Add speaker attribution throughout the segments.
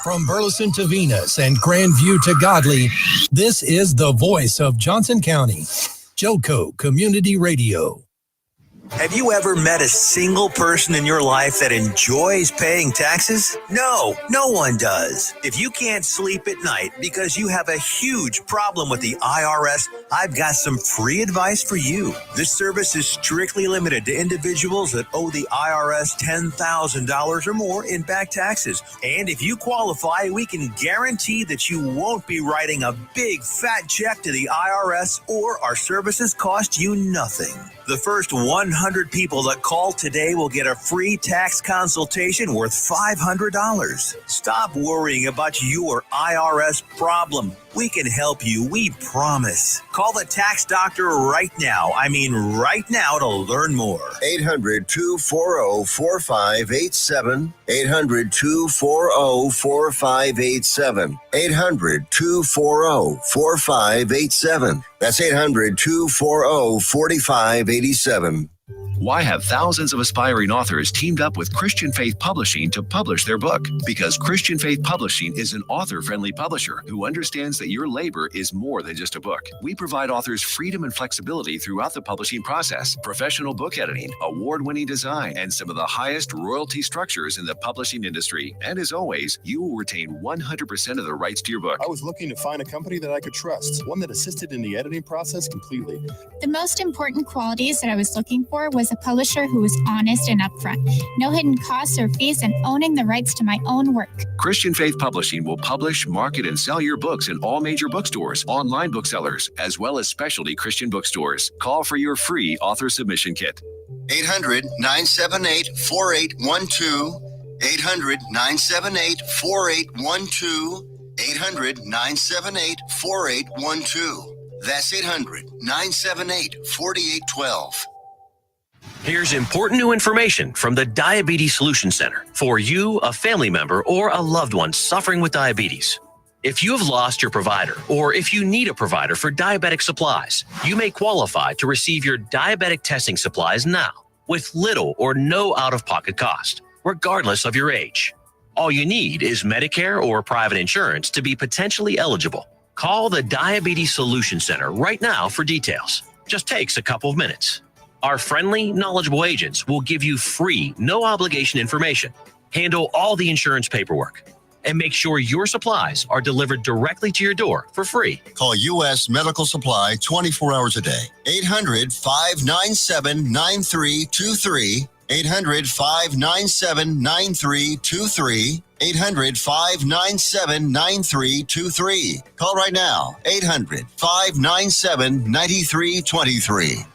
Speaker 1: From Burleson to Venus and Grandview to Godley, this is the voice of Johnson County, Joco Community Radio.
Speaker 2: Have you ever met a single person in your life that enjoys paying taxes? No one does. If you can't sleep at night because you have a huge problem with the IRS, I've got some free advice for you. This service is strictly limited to individuals that owe the IRS $10,000 or more in back taxes. And if you qualify, we can guarantee that you won't be writing a big fat check to the IRS, or our services cost you nothing. The first 100 people that call today will get a free tax consultation worth $500. Stop worrying about your IRS problem. We can help you, we promise. Call the tax doctor right now. I mean right now to learn more.
Speaker 3: 800-240-4587. 800-240-4587. 800-240-4587. That's 800-240-4587.
Speaker 4: Why have thousands of aspiring authors teamed up with Christian Faith Publishing to publish their book? Because Christian Faith Publishing is an author-friendly publisher who understands that your labor is more than just a book. We provide authors freedom and flexibility throughout the publishing process, professional book editing, award-winning design, and some of the highest royalty structures in the publishing industry. And as always, you will retain 100% of the rights to your book.
Speaker 5: I was looking to find a company that I could trust, one that assisted in the editing process completely.
Speaker 6: The most important qualities that I was looking for was a publisher who was honest and upfront, no hidden costs or fees, and owning the rights to my own work.
Speaker 4: Christian Faith Publishing will publish, market, and sell your books in all major bookstores, online booksellers, as well as specialty Christian bookstores. Call for your free author submission kit.
Speaker 3: 800-978-4812. 800-978-4812. 800-978-4812. That's 800-978-4812.
Speaker 7: Here's important new information from the Diabetes Solution Center for you, a family member, or a loved one suffering with diabetes. If you have lost your provider, or if you need a provider for diabetic supplies, you may qualify to receive your diabetic testing supplies now with little or no out-of-pocket cost, regardless of your age. All you need is Medicare or private insurance to be potentially eligible. Call the Diabetes Solution Center right now for details. Just takes a couple of minutes. Our friendly, knowledgeable agents will give you free, no-obligation information, handle all the insurance paperwork, and make sure your supplies are delivered directly to your door for free.
Speaker 3: Call U.S. Medical Supply 24 hours a day. 800-597-9323. 800-597-9323. 800-597-9323. Call right now. 800-597-9323.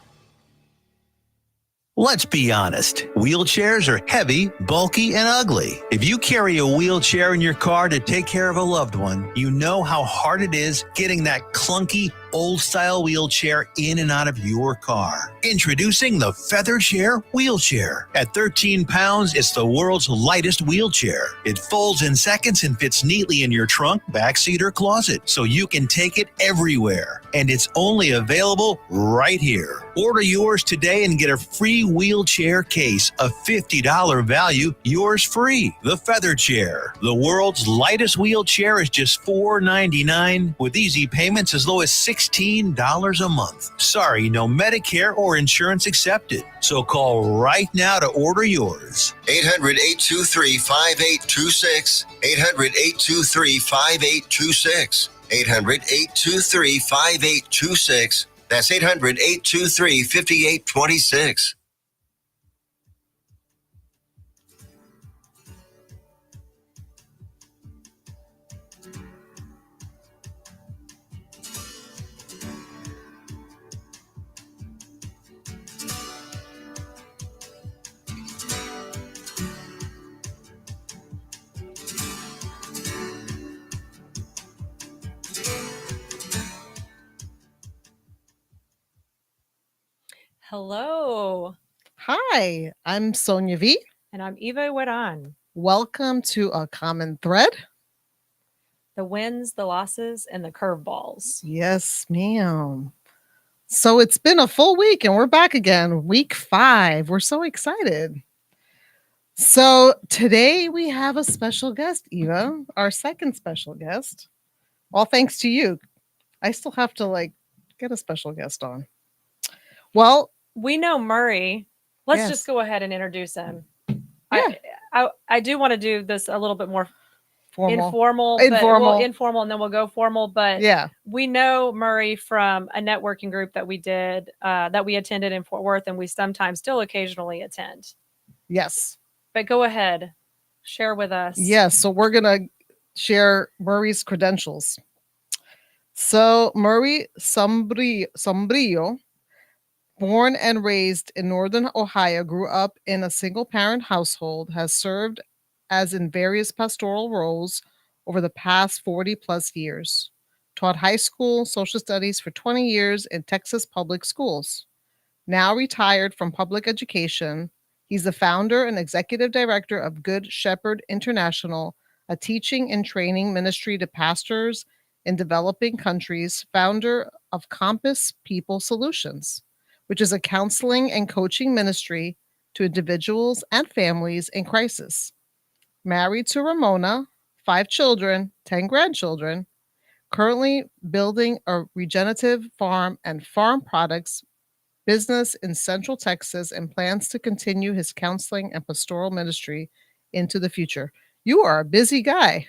Speaker 8: Let's be honest. Wheelchairs are heavy, bulky, and ugly. If you carry a wheelchair in your car to take care of a loved one, you know how hard it is getting that clunky, old-style wheelchair in and out of your car. Introducing the Feather Chair Wheelchair. At 13 pounds, it's the world's lightest wheelchair. It folds in seconds and fits neatly in your trunk, backseat, or closet, so you can take it everywhere. And it's only available right here. Order yours today and get a free wheelchair case, a $50 value, yours free. The Feather Chair. The world's lightest wheelchair is just $4.99 with easy payments as low as $16 a month. Sorry, no Medicare or insurance accepted. So call right now to order yours.
Speaker 3: 800-823-5826. 800-823-5826. 800-823-5826. That's 800-823-5826.
Speaker 9: Hello.
Speaker 10: Hi, I'm Sonia V.
Speaker 9: And I'm Iguaran.
Speaker 10: Welcome to A Common Thread.
Speaker 9: The wins, the losses, and the curveballs.
Speaker 10: Yes, ma'am. So it's been a full week and we're back again. Week 5. We're so excited. So today we have a special guest, Eva, our second special guest. All thanks to you. I still have to get a special guest on. Well,
Speaker 9: We know Murray. Let's
Speaker 10: Yes.
Speaker 9: just go ahead and introduce him.
Speaker 10: Yeah.
Speaker 9: I do want to do this a little bit more
Speaker 10: formal.
Speaker 9: informal, and then we'll go formal. But
Speaker 10: Yeah.
Speaker 9: we know Murray from a networking group that we did, that we attended in Fort Worth, and we sometimes still occasionally attend.
Speaker 10: Yes.
Speaker 9: But go ahead, share with us.
Speaker 10: Yes. So we're going to share Murray's credentials. So Murray Sombrio, born and raised in Northern Ohio, grew up in a single parent household, has served as in various pastoral roles over the past 40 plus years. Taught high school social studies for 20 years in Texas public schools. Now retired from public education, he's the founder and executive director of Good Shepherd International, a teaching and training ministry to pastors in developing countries, founder of Compass People Solutions, which is a counseling and coaching ministry to individuals and families in crisis. Married to Ramona, 5 children, 10 grandchildren, currently building a regenerative farm and farm products business in Central Texas and plans to continue his counseling and pastoral ministry into the future. You are a busy guy.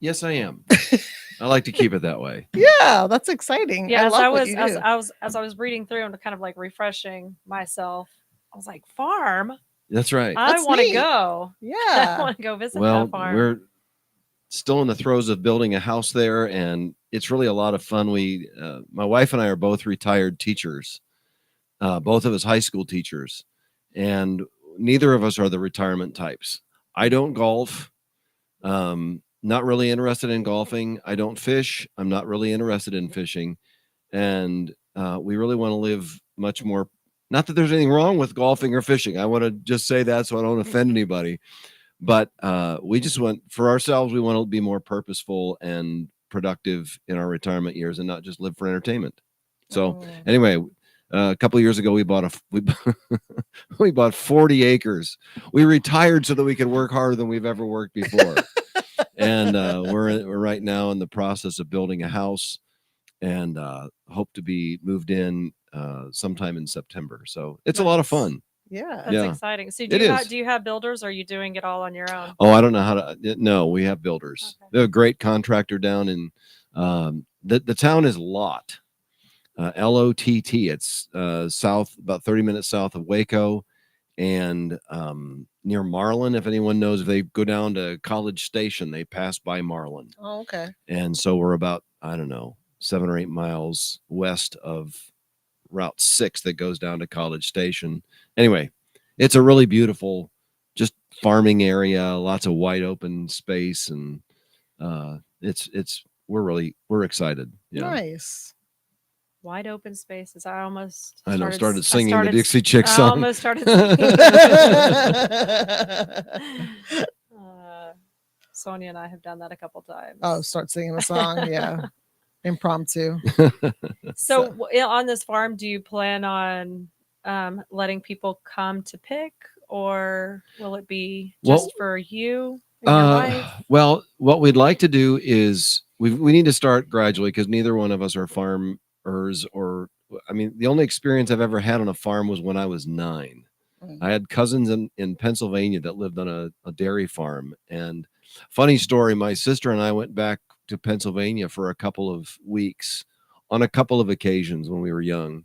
Speaker 11: Yes, I am. I like to keep it that way.
Speaker 10: Yeah, that's exciting.
Speaker 9: Yeah,
Speaker 10: I
Speaker 9: as
Speaker 10: love
Speaker 9: I
Speaker 10: what
Speaker 9: was
Speaker 10: you
Speaker 9: as
Speaker 10: do.
Speaker 9: I was reading through and kind of like refreshing myself, I was like, farm?
Speaker 11: That's right.
Speaker 9: I
Speaker 10: That's
Speaker 9: want to
Speaker 10: neat.
Speaker 9: go. I
Speaker 10: Yeah.
Speaker 9: want to go visit
Speaker 11: Well,
Speaker 9: that farm.
Speaker 11: we're still in the throes of building a house there, and it's really a lot of fun. My wife and I are both retired teachers, both of us high school teachers, and neither of us are the retirement types. I don't golf. Not really interested in golfing. I don't fish. I'm not really interested in fishing. And we really want to live much more. Not that there's anything wrong with golfing or fishing. I want to just say that so I don't offend anybody. But we just want, for ourselves, we want to be more purposeful and productive in our retirement years and not just live for entertainment. So anyway, a couple of years ago, we bought 40 acres. We retired so that we could work harder than we've ever worked before. And we're right now in the process of building a house and hope to be moved in sometime in September. So it's a lot of fun.
Speaker 10: Yeah.
Speaker 9: That's exciting. So do you have builders or are you doing it all on your own?
Speaker 11: Oh, I don't know how to. No, we have builders.
Speaker 9: Okay.
Speaker 11: They're a great contractor down in the town is Lott, Lott. It's south, about 30 minutes south of Waco, and near Marlin. If anyone knows, if they go down to College Station, they pass by Marlin.
Speaker 10: Oh, okay.
Speaker 11: And so we're about, I don't know, 7 or 8 miles west of Route 6 that goes down to College Station. Anyway, it's a really beautiful, just farming area, lots of wide open space, and we're excited. Yeah.
Speaker 10: Nice.
Speaker 9: Wide open spaces. I
Speaker 11: started singing the Dixie Chicks
Speaker 9: I
Speaker 11: song.
Speaker 9: almost started singing. Sonia and I have done that a couple times.
Speaker 10: Oh, start singing a song. Yeah. Impromptu.
Speaker 9: So on this farm, do you plan on letting people come to pick, or will it be just for you and your wife?
Speaker 11: Well, what we'd like to do is we need to start gradually because neither one of us are farmers the only experience I've ever had on a farm was when I was 9. I had cousins in Pennsylvania that lived on a dairy farm. And funny story, my sister and I went back to Pennsylvania for a couple of weeks on a couple of occasions when we were young.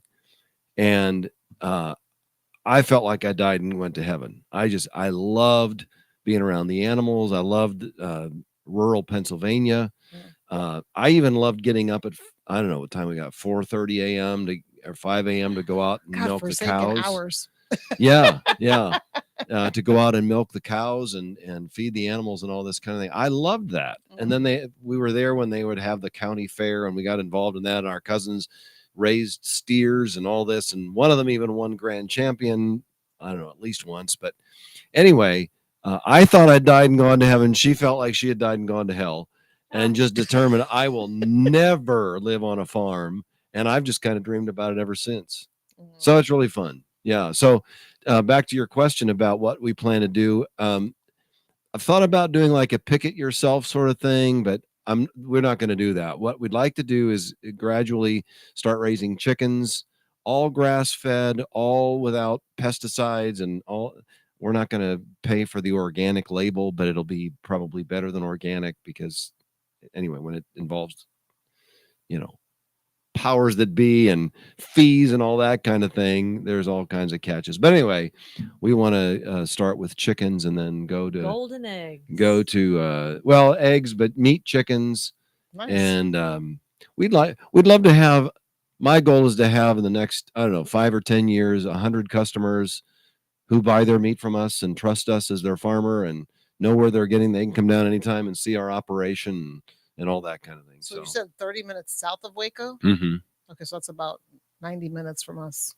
Speaker 11: And I felt like I died and went to heaven. I loved being around the animals. I loved rural Pennsylvania. I even loved getting up at, I don't know what time we got, 4:30 a.m. or 5 a.m. to go out and milk the cows.
Speaker 10: Hours.
Speaker 11: Yeah. To go out and milk the cows and feed the animals and all this kind of thing. I loved that. And then we were there when they would have the county fair, and we got involved in that. And our cousins raised steers and all this. And one of them even won grand champion, I don't know, at least once. But anyway, I thought I'd died and gone to heaven. She felt like she had died and gone to hell, and just determined I will never live on a farm. And I've just kind of dreamed about it ever since. So it's really fun. Yeah. So back to your question about what we plan to do. I've thought about doing like a pick it yourself sort of thing, but we're not going to do that. What we'd like to do is gradually start raising chickens, all grass fed, all without pesticides and all. We're not going to pay for the organic label, but it'll be probably better than organic because anyway, when it involves, powers that be and fees and all that kind of thing, there's all kinds of catches. But anyway, we want to start with chickens and then go to
Speaker 9: golden eggs.
Speaker 11: Go to eggs, but meat chickens. Nice. And we'd love to have. My goal is to have in the next 5 or 10 years 100 customers who buy their meat from us and trust us as their farmer and know where they're getting. They can come down anytime and see our operation and all that kind of thing.
Speaker 10: So you said 30 minutes south of Waco?
Speaker 11: Mm-hmm.
Speaker 10: Okay, so that's about 90 minutes from us.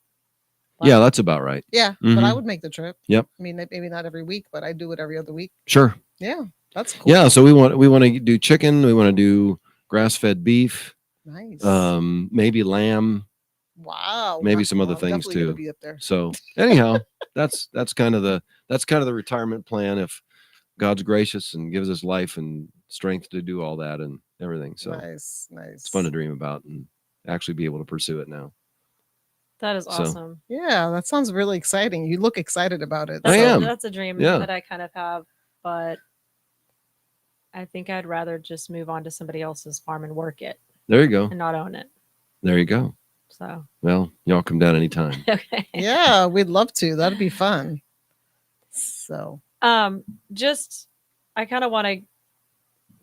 Speaker 11: Wow. Yeah, that's about right.
Speaker 10: Yeah,
Speaker 11: mm-hmm.
Speaker 10: But I would make the trip.
Speaker 11: Yep.
Speaker 10: I mean, maybe not every week, but I do it every other week.
Speaker 11: Sure.
Speaker 10: Yeah, that's cool.
Speaker 11: Yeah, so we want to do chicken. We want to do grass-fed beef.
Speaker 10: Nice.
Speaker 11: Maybe lamb.
Speaker 10: Wow.
Speaker 11: Maybe some other things too.
Speaker 10: Be up there.
Speaker 11: So anyhow, that's kind of the retirement plan if God's gracious and gives us life and strength to do all that and everything. So
Speaker 10: nice.
Speaker 11: It's fun to dream about and actually be able to pursue it now.
Speaker 9: That is awesome.
Speaker 10: Yeah, that sounds really exciting. You look excited about it.
Speaker 11: I am.
Speaker 9: That's a dream that I kind of have, but I think I'd rather just move on to somebody else's farm and work it.
Speaker 11: There you go.
Speaker 9: And not own it.
Speaker 11: There you go.
Speaker 9: So.
Speaker 11: Well, y'all come down anytime.
Speaker 9: Okay.
Speaker 10: Yeah, we'd love to. That'd be fun. So.
Speaker 9: I kind of want to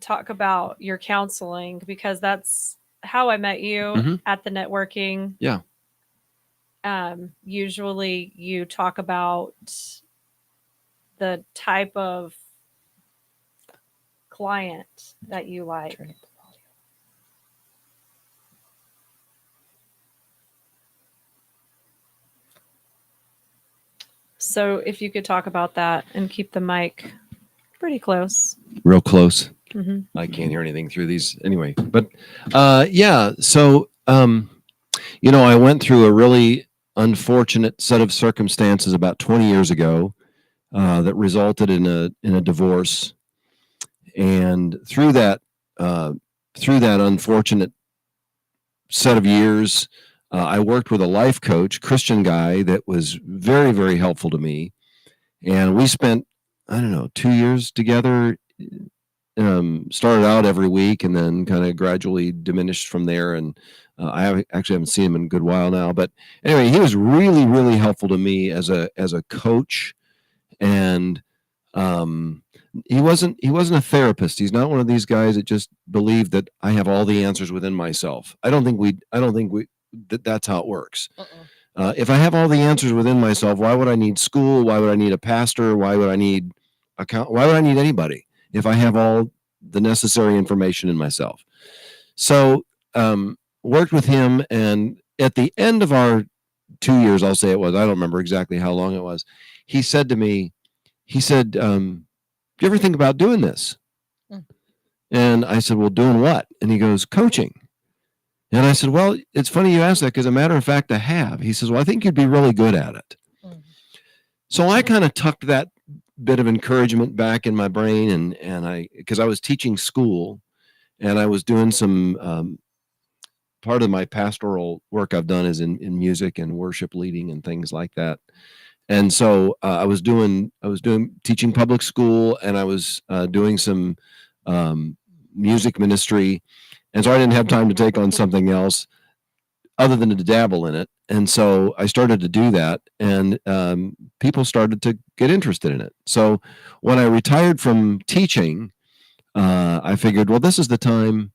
Speaker 9: talk about your counseling because that's how I met you at the networking.
Speaker 11: Yeah.
Speaker 9: Usually you talk about the type of client that you like. So if you could talk about that and keep the mic pretty close.
Speaker 11: Real close.
Speaker 9: Mm-hmm.
Speaker 11: I can't hear anything through these anyway. But yeah, so I went through a really unfortunate set of circumstances about 20 years ago that resulted in a divorce. And through that unfortunate set of years, I worked with a life coach, Christian guy, that was very, very helpful to me. And we spent, 2 years together, started out every week and then kind of gradually diminished from there. And I haven't seen him in a good while now. But anyway, he was really, really helpful to me as a coach. And he wasn't a therapist. He's not one of these guys that just believe that I have all the answers within myself. I don't think that's how it works. If I have all the answers within myself, why would I need school? Why would I need a pastor? Why would I need why would I need anybody if I have all the necessary information in myself? So worked with him, and at the end of our 2 years, I'll say it was, I don't remember exactly how long it was, he said to me, do you ever think about doing this? And I said, well, doing what? And he goes, coaching. And I said, well, it's funny you asked that because, as a matter of fact, I have. He says, well, I think you'd be really good at it. So I kind of tucked that bit of encouragement back in my brain, because I was teaching school, and I was doing some part of my pastoral work I've done is in music and worship leading and things like that. And so I was teaching public school, and I was doing some music ministry. And so I didn't have time to take on something else other than to dabble in it. And so I started to do that, and people started to get interested in it. So when I retired from teaching, I figured, well, this is the time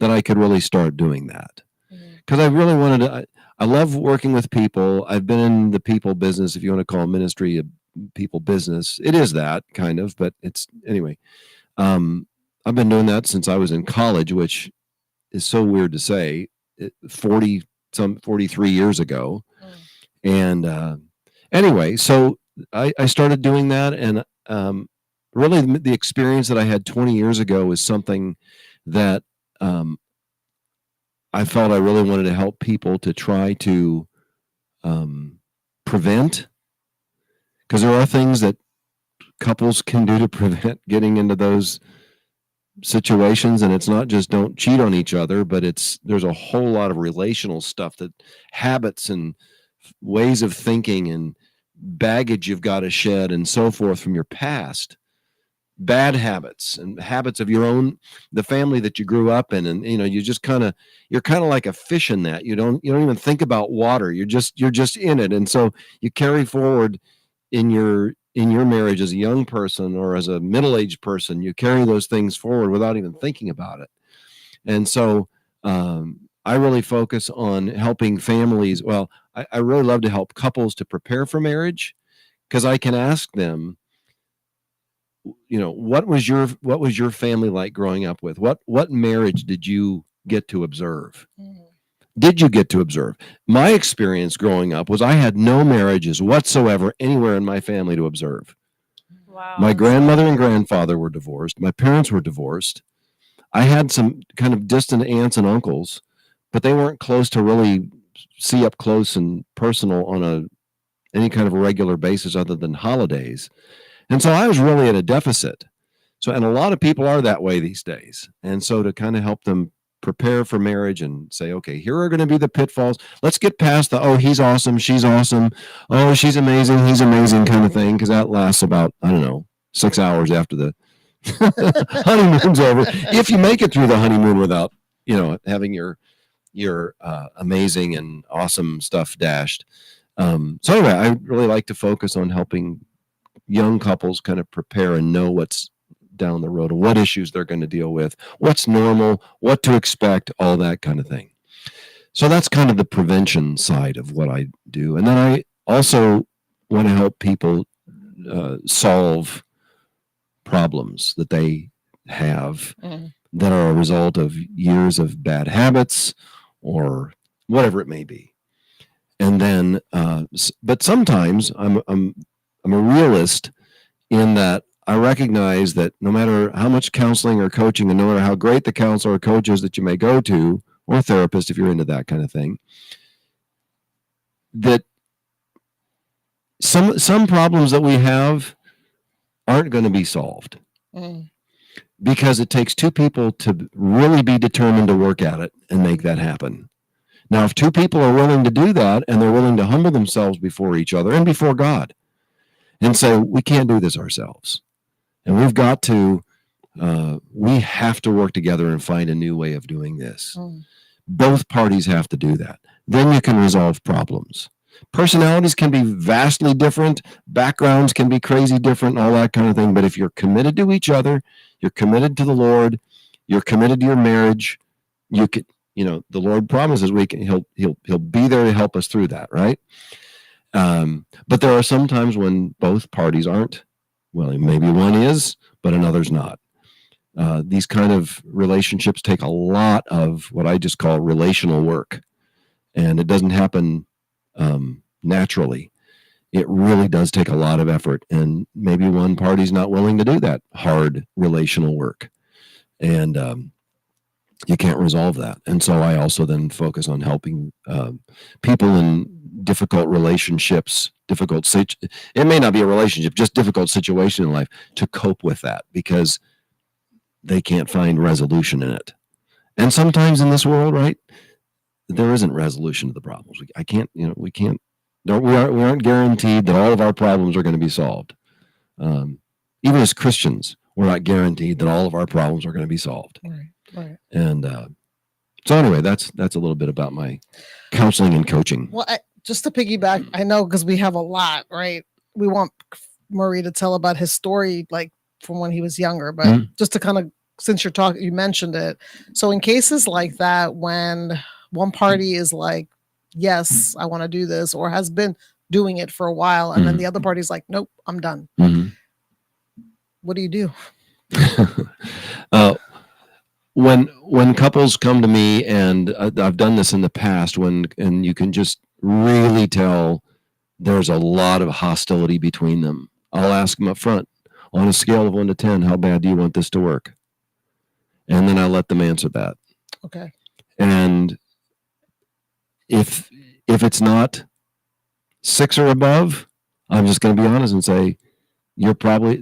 Speaker 11: that I could really start doing that. Because I really wanted to, I love working with people. I've been in the people business, if you want to call ministry a people business. It is that kind of, but it's, anyway. I've been doing that since I was in college, which is so weird to say, 43 years ago. And anyway, so I started doing that. And really the experience that I had 20 years ago is something that I felt I really wanted to help people to try to prevent because there are things that couples can do to prevent getting into those situations. And it's not just don't cheat on each other, but there's a whole lot of relational stuff, that habits and ways of thinking and baggage you've got to shed and so forth from your past, bad habits and habits of your own, the family that you grew up in. And, you just you're kind of like a fish in that. You don't even think about water. You're just in it. And so you carry forward in your marriage as a young person or as a middle-aged person, you carry those things forward without even thinking about it. And so I really focus on helping families. Well, I really love to help couples to prepare for marriage, because I can ask them, what was your family like growing up with? What marriage did you get to observe? Did you get to observe? My experience growing up was I had no marriages whatsoever anywhere in my family to observe.
Speaker 9: Wow.
Speaker 11: My grandmother and grandfather were divorced. My parents were divorced. I had some kind of distant aunts and uncles, but they weren't close to really see up close and personal on any kind of a regular basis other than holidays. And so I was really at a deficit. And a lot of people are that way these days. And so to kind of help them prepare for marriage and say, okay, here are going to be the pitfalls. Let's get past the, oh, he's awesome, she's awesome, oh, she's amazing, he's amazing kind of thing, because that lasts about, 6 hours after the honeymoon's over. If you make it through the honeymoon without, having your amazing and awesome stuff dashed. So anyway, I really like to focus on helping young couples kind of prepare and know what's down the road and what issues they're going to deal with, what's normal, what to expect, all that kind of thing. So that's kind of the prevention side of what I do. And then I also want to help people solve problems that they have that are a result of years of bad habits or whatever it may be. And then, but sometimes I'm a realist in that I recognize that no matter how much counseling or coaching, and no matter how great the counselor or coach is that you may go to, or therapist if you're into that kind of thing, that some problems that we have aren't going to be solved because it takes two people to really be determined to work at it and make that happen. Now, if two people are willing to do that and they're willing to humble themselves before each other and before God and say, we can't do this ourselves. And we've got to, we have to work together and find a new way of doing this. Both parties have to do that. Then you can resolve problems. Personalities can be vastly different. Backgrounds can be crazy different, all that kind of thing. But if you're committed to each other, you're committed to the Lord, you're committed to your marriage, you could, the Lord promises he'll be there to help us through that, right? But there are some times when both parties aren't. Well, maybe one is, but another's not. These kind of relationships take a lot of what I just call relational work. And it doesn't happen naturally. It really does take a lot of effort. And maybe one party's not willing to do that hard relational work. And you can't resolve that. And so I also then focus on helping people in difficult relationships, it may not be a relationship, just difficult situation in life, to cope with that because they can't find resolution in it. And sometimes in this world, right, there isn't resolution to the problems. We aren't guaranteed that all of our problems are going to be solved. Even as Christians, we're not guaranteed that all of our problems are going to be solved.
Speaker 10: Right.
Speaker 11: And so anyway, that's a little bit about my counseling and coaching.
Speaker 10: Well, just to piggyback, I know because we have a lot, right? We want Murray to tell about his story, like from when he was younger, but just to kind of, since you mentioned it. So in cases like that, when one party is like, yes, I want to do this, or has been doing it for a while, and then the other party's like, nope, I'm done. What do you do?
Speaker 11: When couples come to me, and I've done this in the past, and you can just really tell there's a lot of hostility between them, I'll ask them up front, on a scale of 1 to 10, how bad do you want this to work? And then I let them answer that.
Speaker 10: Okay.
Speaker 11: And if it's not 6 or above, I'm just going to be honest and say, I probably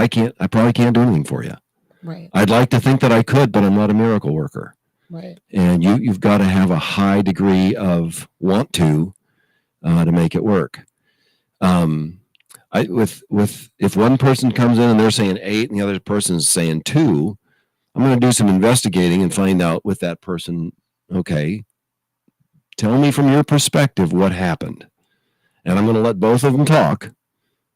Speaker 11: can't do anything for you.
Speaker 10: Right.
Speaker 11: I'd like to think that I could, but I'm not a miracle worker.
Speaker 10: Right.
Speaker 11: And you've got to have a high degree of want to make it work. If one person comes in and they're saying 8 and the other person is saying 2, I'm going to do some investigating and find out with that person, okay, tell me from your perspective what happened. And I'm going to let both of them talk,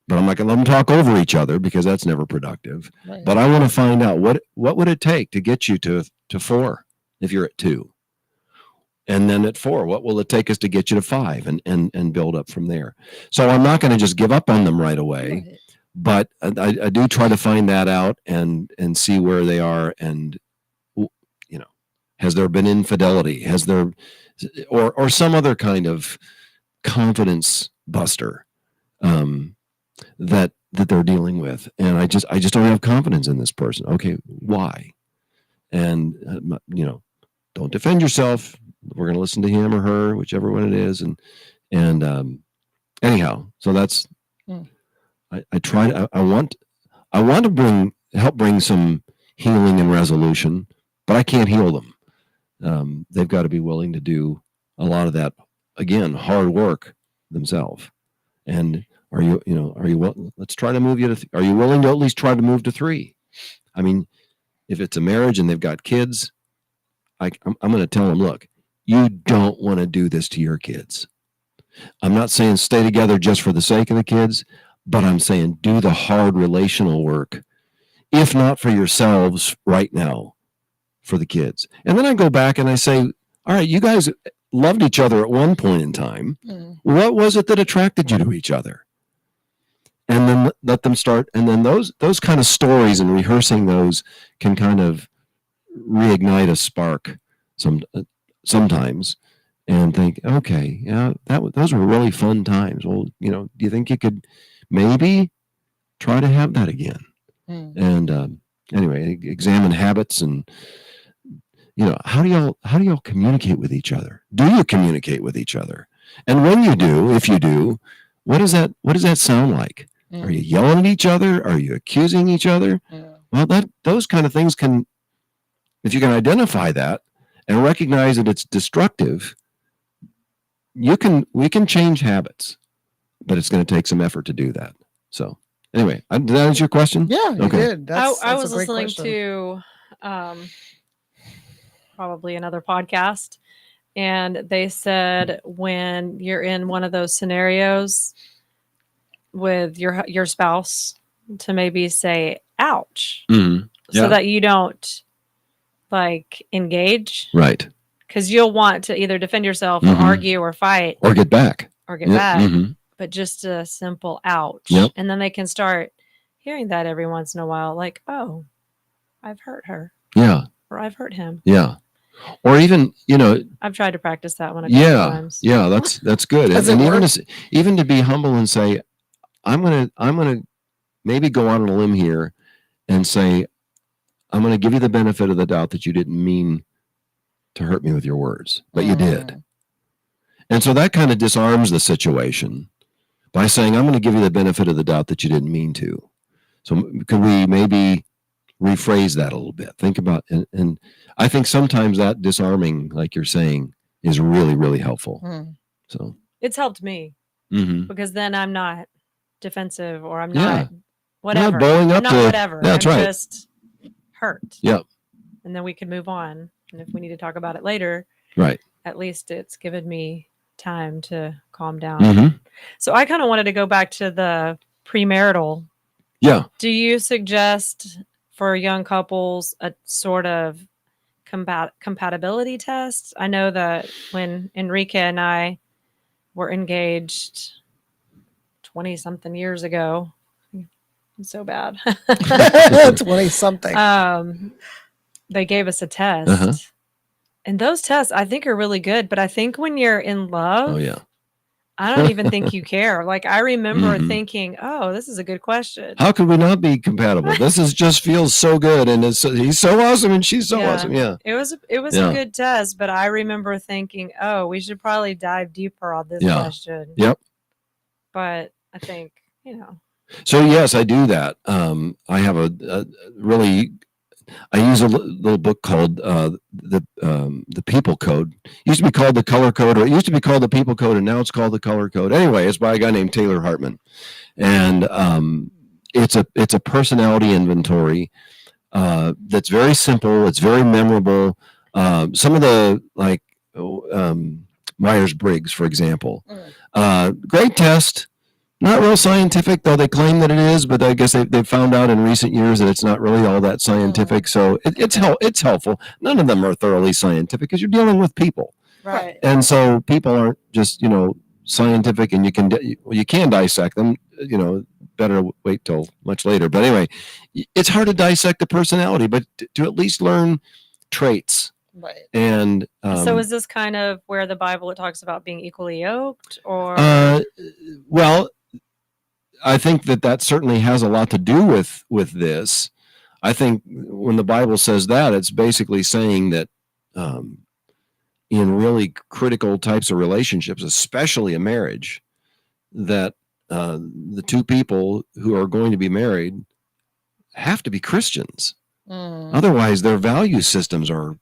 Speaker 11: but I'm not going to let them talk over each other because that's never productive.
Speaker 10: Right.
Speaker 11: But I want to find out what would it take to get you to 4 if you're at 2? And then at 4, what will it take us to get you to 5 and build up from there? So I'm not going to just give up on them right away,
Speaker 10: Right.
Speaker 11: but I do try to find that out and see where they are. And, has there been infidelity? Has there, or some other kind of confidence buster that they're dealing with? And I just don't have confidence in this person. Okay, why? And, don't defend yourself. We're going to listen to him or her, whichever one it is. And anyhow, so that's, I want to help bring some healing and resolution, but I can't heal them. They've got to be willing to do a lot of that, again, hard work themselves. And let's try to move you to, are you willing to at least try to move to 3? I mean, if it's a marriage and they've got kids, I'm going to tell them, look, you don't want to do this to your kids. I'm not saying stay together just for the sake of the kids, but I'm saying do the hard relational work, if not for yourselves right now, for the kids. And then I go back and I say, all right, you guys loved each other at one point in time. What was it that attracted you to each other? And then let them start. And then those kind of stories and rehearsing those can kind of reignite a spark sometimes, and think, okay, yeah, those were really fun times. Well, do you think you could maybe try to have that again? And anyway, examine habits and how do y'all communicate with each other? Do you communicate with each other? And when you do, if you do, what does that sound like? Are you yelling at each other? Are you accusing each other? Well, those kind of things can, if you can identify that and recognize that it's destructive, we can change habits, but it's going to take some effort to do that. So anyway, did that answer your question?
Speaker 10: Yeah, you did.
Speaker 9: I was listening to probably another podcast, and they said when you're in one of those scenarios with your spouse, to maybe say ouch, so that you don't engage,
Speaker 11: right?
Speaker 9: Because you'll want to either defend yourself or argue or fight
Speaker 11: or get back
Speaker 9: but just a simple ouch. And then they can start hearing that every once in a while, like, oh, I've hurt her, or I've hurt him,
Speaker 11: or even
Speaker 9: I've tried to practice that one a couple times.
Speaker 11: That's good. And even to be humble and say, I'm gonna maybe go on a limb here and say, I'm going to give you the benefit of the doubt that you didn't mean to hurt me with your words, but you did. And so that kind of disarms the situation by saying, I'm going to give you the benefit of the doubt that you didn't mean to. So could we maybe rephrase that a little bit? Think about, and I think sometimes that disarming, like you're saying, is really, really helpful. So
Speaker 9: it's helped me because then I'm not defensive, or I'm not whatever.
Speaker 11: Not bowling up to
Speaker 9: whatever.
Speaker 11: That's
Speaker 9: I'm
Speaker 11: right.
Speaker 9: Just hurt.
Speaker 11: Yep.
Speaker 9: And then we can move on. And if we need to talk about it later,
Speaker 11: right,
Speaker 9: at least it's given me time to calm down. So I kind of wanted to go back to the premarital.
Speaker 11: Yeah.
Speaker 9: Do you suggest for young couples a sort of compatibility test? I know that when Enrique and I were engaged 20 something years ago, so bad.
Speaker 10: 20 something.
Speaker 9: They gave us a test. And those tests I think are really good, but I think when you're in love, I don't even think you care. Like I remember thinking, oh, this is a good question.
Speaker 11: How could we not be compatible? This just feels so good, and he's so awesome and she's so awesome. Yeah.
Speaker 9: It was a good test, but I remember thinking, oh, we should probably dive deeper on this question.
Speaker 11: Yep.
Speaker 9: but I think, you know.
Speaker 11: So yes, I do that. I have a really, I use a little book called the People Code. It used to be called the Color Code, or it used to be called the People Code, and now it's called the Color Code. Anyway, it's by a guy named Taylor Hartman, and it's a personality inventory that's very simple. It's very memorable. Some of the Myers-Briggs, for example, great test. Not real scientific, though they claim that it is, but I guess they've found out in recent years that it's not really all that scientific. So it's helpful. None of them are thoroughly scientific because you're dealing with people.
Speaker 9: Right.
Speaker 11: And so people aren't just, scientific, and you can dissect them, better wait till much later. But anyway, it's hard to dissect the personality, but to at least learn traits.
Speaker 10: Right.
Speaker 11: And
Speaker 9: so is this kind of where the Bible talks about being equally yoked, or?
Speaker 11: Well, I think that certainly has a lot to do with this. I think when the Bible says that, it's basically saying that in really critical types of relationships, especially a marriage, that the two people who are going to be married have to be Christians. Otherwise, their value systems are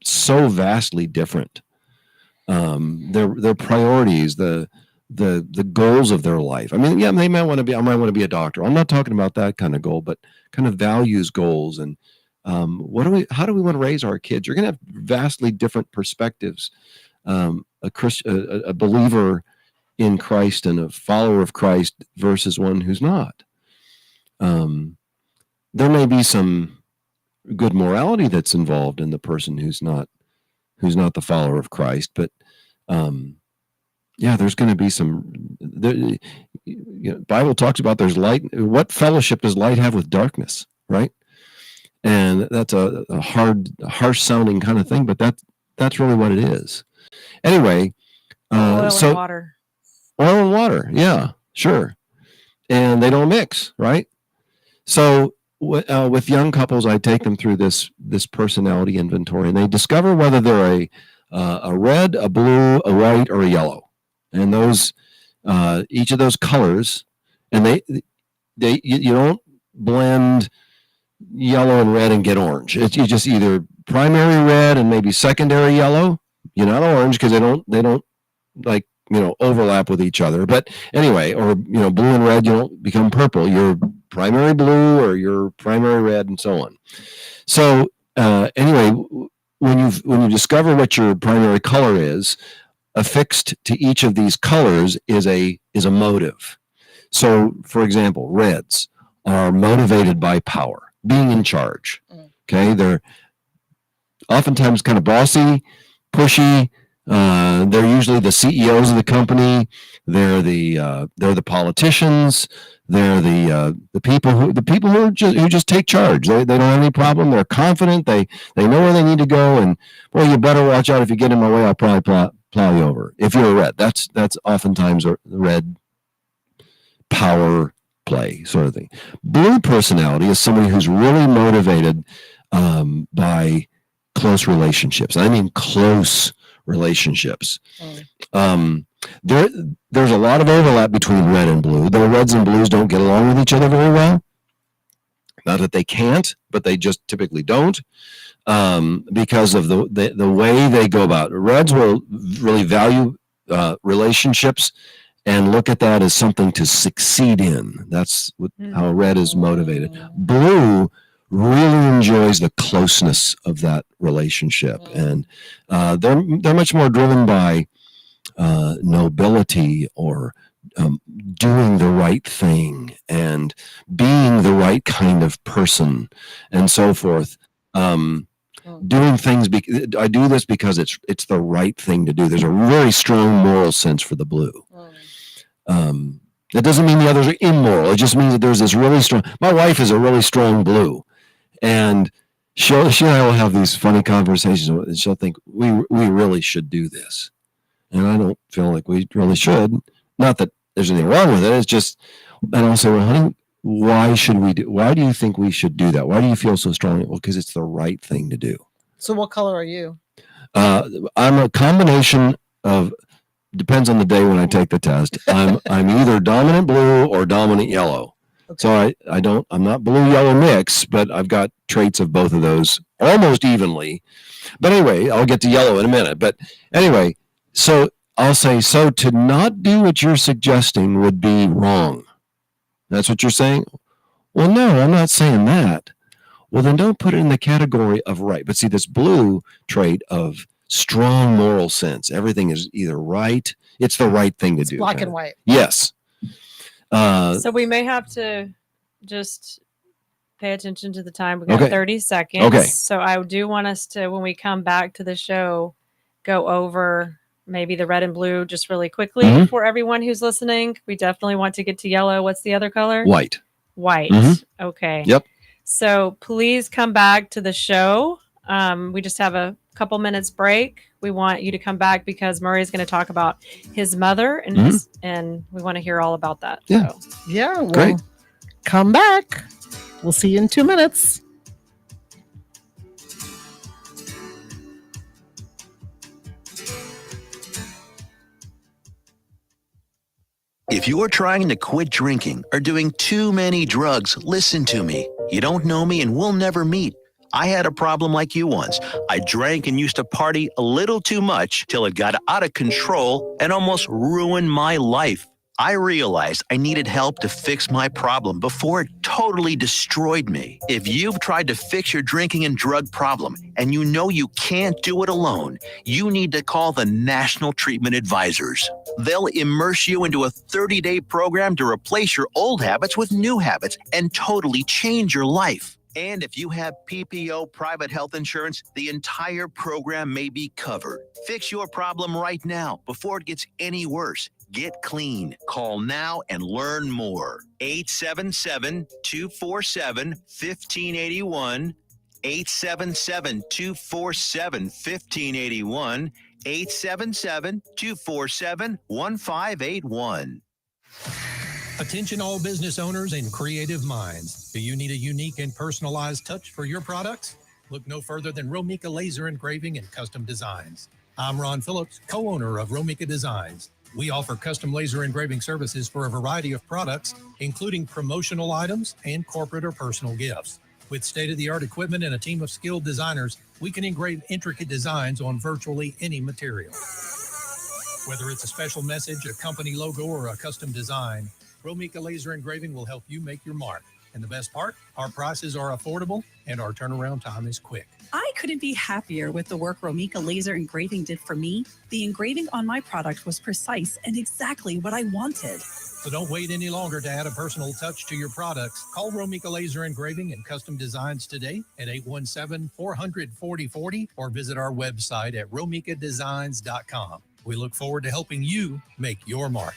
Speaker 11: so vastly different. Their priorities, the goals of their life. I mean, yeah, I might want to be a doctor. I'm not talking about that kind of goal, but kind of values goals. And how do we want to raise our kids? You're going to have vastly different perspectives. A believer in Christ and a follower of Christ versus one who's not. There may be some good morality that's involved in the person who's not the follower of Christ, but there's going to be some. Bible talks about there's light. What fellowship does light have with darkness, right? And that's a harsh sounding kind of thing, but that's really what it is. Anyway,
Speaker 9: oil and water.
Speaker 11: Oil and water, yeah, sure, and they don't mix, right? So with young couples, I take them through this personality inventory, and they discover whether they're a red, a blue, a white, or a yellow. And those each of those colors, and you don't blend yellow and red and get orange. You just either primary red and maybe secondary yellow. You're not orange because they don't overlap with each other. But anyway, or blue and red, you don't become purple. You're primary blue or you're primary red, and so on. So anyway, when you discover what your primary color is, affixed to each of these colors is a motive. So, for example, reds are motivated by power, being in charge. Okay, they're oftentimes kind of bossy, pushy. They're usually the CEOs of the company. They're the politicians. They're the people who just take charge. They don't have any problem. They're confident. They know where they need to go. And boy, you better watch out. If you get in my way, I'll probably plow you over. If you're a red, that's oftentimes a red power play sort of thing. Blue personality is somebody who's really motivated by close relationships. I mean close relationships. There's a lot of overlap between red and blue. The reds and blues don't get along with each other very well. Not that they can't, but they just typically don't, because of the way they go about it. Reds will really value relationships and look at that as something to succeed in. That's how red is motivated. Blue really enjoys the closeness of that relationship, and they're much more driven by nobility or doing the right thing and being the right kind of person and so forth. Doing things. I do this because it's the right thing to do. There's a very strong moral sense for the blue. That doesn't mean the others are immoral. It just means that there's this really strong. My wife is a really strong blue, and she and I will have these funny conversations, and she'll think we really should do this, and I don't feel like we really should. Not that there's anything wrong with it. It's just, and I'll say, well, honey, why do you think we should do that? Why do you feel so strongly? Well, because it's the right thing to do.
Speaker 10: So what color are you?
Speaker 11: I'm a combination of depends on the day when I take the test. I'm either dominant blue or dominant yellow. So I'm not blue yellow mix, but I've got traits of both of those almost evenly. But anyway, I'll get to yellow in a minute. But anyway, so I'll say, so to not do what you're suggesting would be wrong. That's what you're saying? Well, no, I'm not saying that. Well, then don't put it in the category of right. But see, this blue trait of strong moral sense, everything is either right. It's the right thing to do.
Speaker 10: Black and white.
Speaker 11: Yes.
Speaker 9: So we may have to just pay attention to the time. We got 30 seconds.
Speaker 11: Okay.
Speaker 9: So I do want us to, when we come back to the show, go over maybe the red and blue just really quickly for everyone who's listening. We definitely want to get to yellow. What's the other color?
Speaker 11: White.
Speaker 9: White. Okay.
Speaker 11: Yep.
Speaker 9: So please come back to the show. We just have a couple minutes break. We want you to come back because Murray is going to talk about his mother and we want to hear all about that.
Speaker 11: Yeah.
Speaker 9: So.
Speaker 10: Yeah. Well,
Speaker 11: great.
Speaker 10: Come back. We'll see you in 2 minutes.
Speaker 8: If you're trying to quit drinking or doing too many drugs, listen to me. You don't know me and we'll never meet. I had a problem like you once. I drank and used to party a little too much till it got out of control and almost ruined my life. I realized I needed help to fix my problem before it totally destroyed me. If you've tried to fix your drinking and drug problem and you know you can't do it alone, you need to call the National Treatment Advisors. They'll immerse you into a 30-day program to replace your old habits with new habits and totally change your life. And if you have PPO private health insurance, the entire program may be covered. Fix your problem right now before it gets any worse. Get clean. Call now and learn more. 877-247-1581. 877-247-1581. 877-247-1581.
Speaker 1: Attention all business owners and creative minds. Do you need a unique and personalized touch for your products? Look no further than Romika Laser Engraving and Custom Designs. I'm Ron Phillips, co-owner of Romika Designs. We offer custom laser engraving services for a variety of products, including promotional items and corporate or personal gifts. With state-of-the-art equipment and a team of skilled designers, we can engrave intricate designs on virtually any material. Whether it's a special message, a company logo, or a custom design, Romika Laser Engraving will help you make your mark. And the best part, our prices are affordable and our turnaround time is quick.
Speaker 12: I couldn't be happier with the work Romika Laser Engraving did for me. The engraving on my product was precise and exactly what I wanted.
Speaker 1: So don't wait any longer to add a personal touch to your products. Call Romika Laser Engraving and Custom Designs today at 817-400-4040 or visit our website at romikadesigns.com. We look forward to helping you make your mark.